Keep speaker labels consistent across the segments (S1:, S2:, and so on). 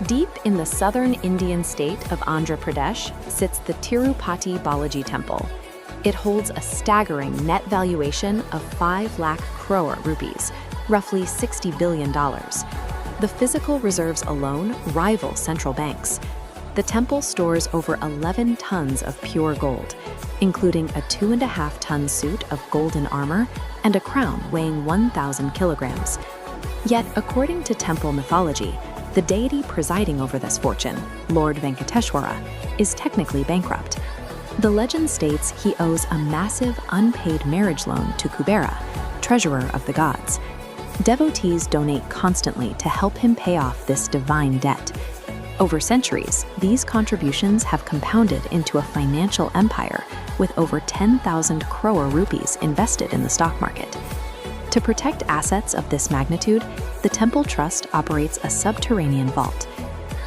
S1: Deep in the southern Indian state of Andhra Pradesh sits the Tirupati Balaji temple. It holds a staggering net valuation of 5 lakh crore rupees, roughly $60 billion. The physical reserves alone rival central banks. The temple stores over 11 tons of pure gold, including a 2.5-ton suit of golden armor and a crown weighing 1,000 kilograms. Yet, according to temple mythology, the deity presiding over this fortune, Lord Venkateswara, is technically bankrupt. The legend states he owes a massive unpaid marriage loan to Kubera, treasurer of the gods. Devotees donate constantly to help him pay off this divine debt. Over centuries, these contributions have compounded into a financial empire with over 10,000 crore rupees invested in the stock market. To protect assets of this magnitude, the Temple Trust operates a subterranean vault.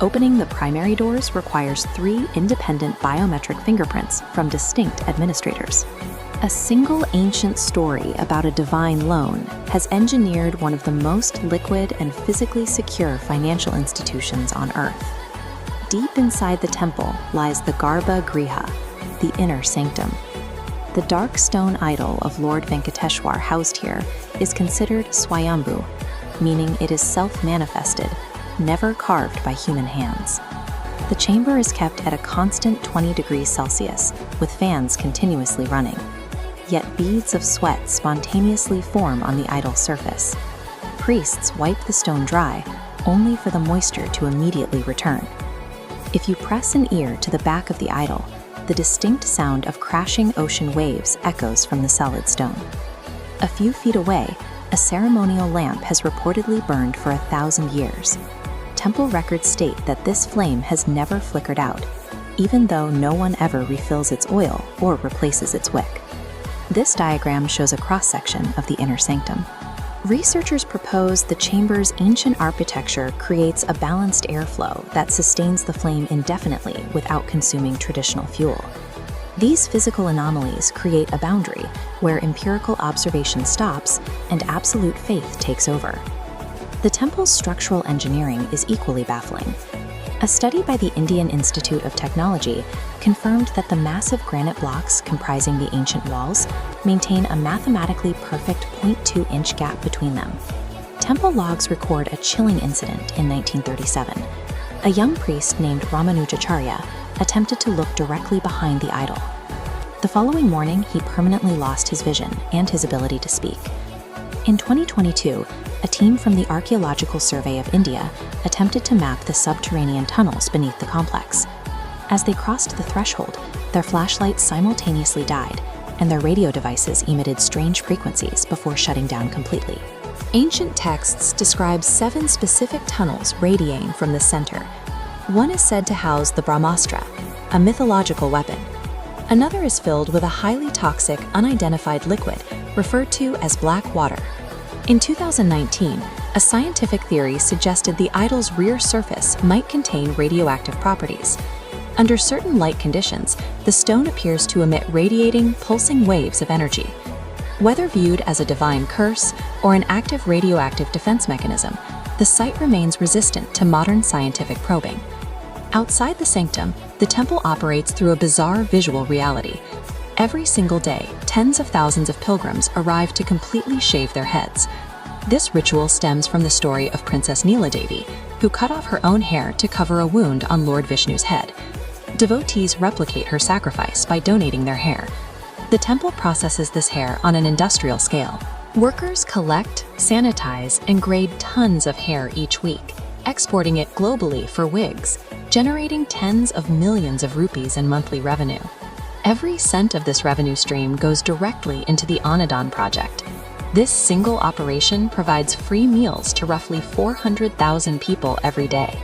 S1: Opening the primary doors requires 3 independent biometric fingerprints from distinct administrators. A single ancient story about a divine loan has engineered one of the most liquid and physically secure financial institutions on Earth. Deep inside the temple lies the Garbha Griha, the inner sanctum. The dark stone idol of Lord Venkateswara housed here is considered Swayambhu, meaning it is self-manifested, never carved by human hands. The chamber is kept at a constant 20 degrees Celsius, with fans continuously running. Yet beads of sweat spontaneously form on the idol's surface. Priests wipe the stone dry, only for the moisture to immediately return. If you press an ear to the back of the idol, the distinct sound of crashing ocean waves echoes from the solid stone. A few feet away, a ceremonial lamp has reportedly burned for 1,000 years. Temple records state that this flame has never flickered out, even though no one ever refills its oil or replaces its wick. This diagram shows a cross-section of the inner sanctum. Researchers propose the chamber's ancient architecture creates a balanced airflow that sustains the flame indefinitely without consuming traditional fuel. These physical anomalies create a boundary where empirical observation stops and absolute faith takes over. The temple's structural engineering is equally baffling. A study by the Indian Institute of Technology confirmed that the massive granite blocks comprising the ancient walls maintain a mathematically perfect 0.2-inch gap between them. Temple logs record a chilling incident in 1937. A young priest named Ramanujacharya attempted to look directly behind the idol. The following morning, he permanently lost his vision and his ability to speak. In 2022, a team from the Archaeological Survey of India attempted to map the subterranean tunnels beneath the complex. As they crossed the threshold, their flashlights simultaneously died, and their radio devices emitted strange frequencies before shutting down completely. Ancient texts describe 7 specific tunnels radiating from the center. One is said to house the Brahmastra, a mythological weapon. Another is filled with a highly toxic, unidentified liquid referred to as black water. In 2019, a scientific theory suggested the idol's rear surface might contain radioactive properties. Under certain light conditions, the stone appears to emit radiating, pulsing waves of energy. Whether viewed as a divine curse or an active radioactive defense mechanism, the site remains resistant to modern scientific probing. Outside the sanctum, the temple operates through a bizarre visual reality. Every single day, tens of thousands of pilgrims arrive to completely shave their heads. This ritual stems from the story of Princess Neela Devi, who cut off her own hair to cover a wound on Lord Vishnu's head. Devotees replicate her sacrifice by donating their hair. The temple processes this hair on an industrial scale. Workers collect, sanitize, and grade tons of hair each week, exporting it globally for wigs, generating tens of millions of rupees in monthly revenue. Every cent of this revenue stream goes directly into the Annadan project. This single operation provides free meals to roughly 400,000 people every day.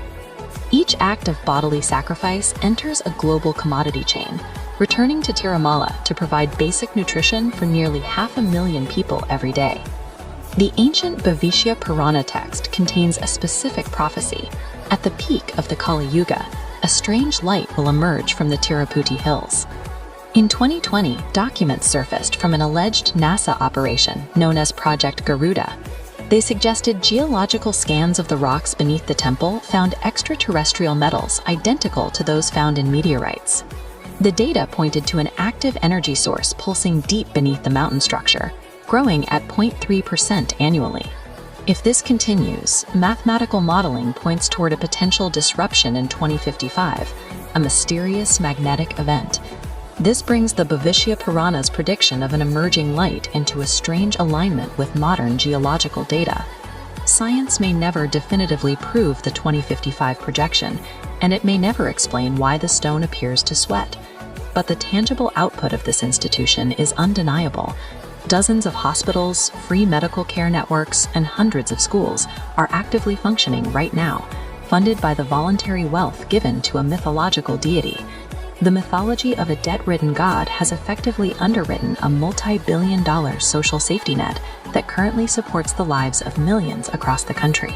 S1: Each act of bodily sacrifice enters a global commodity chain, returning to Tirumala to provide basic nutrition for nearly 500,000 people every day. The ancient Bhavishya Purana text contains a specific prophecy. At the peak of the Kali Yuga, a strange light will emerge from the Tirupati hills. In 2020, documents surfaced from an alleged NASA operation known as Project Garuda. They suggested geological scans of the rocks beneath the temple found extraterrestrial metals identical to those found in meteorites. The data pointed to an active energy source pulsing deep beneath the mountain structure, growing at 0.3% annually. If this continues, mathematical modeling points toward a potential disruption in 2055, a mysterious magnetic event. This brings the Bhavishya Purana's prediction of an emerging light into a strange alignment with modern geological data. Science may never definitively prove the 2055 projection, and it may never explain why the stone appears to sweat. But the tangible output of this institution is undeniable. Dozens of hospitals, free medical care networks, and hundreds of schools are actively functioning right now, funded by the voluntary wealth given to a mythological deity. The mythology of a debt-ridden god has effectively underwritten a multi-billion-dollar social safety net that currently supports the lives of millions across the country.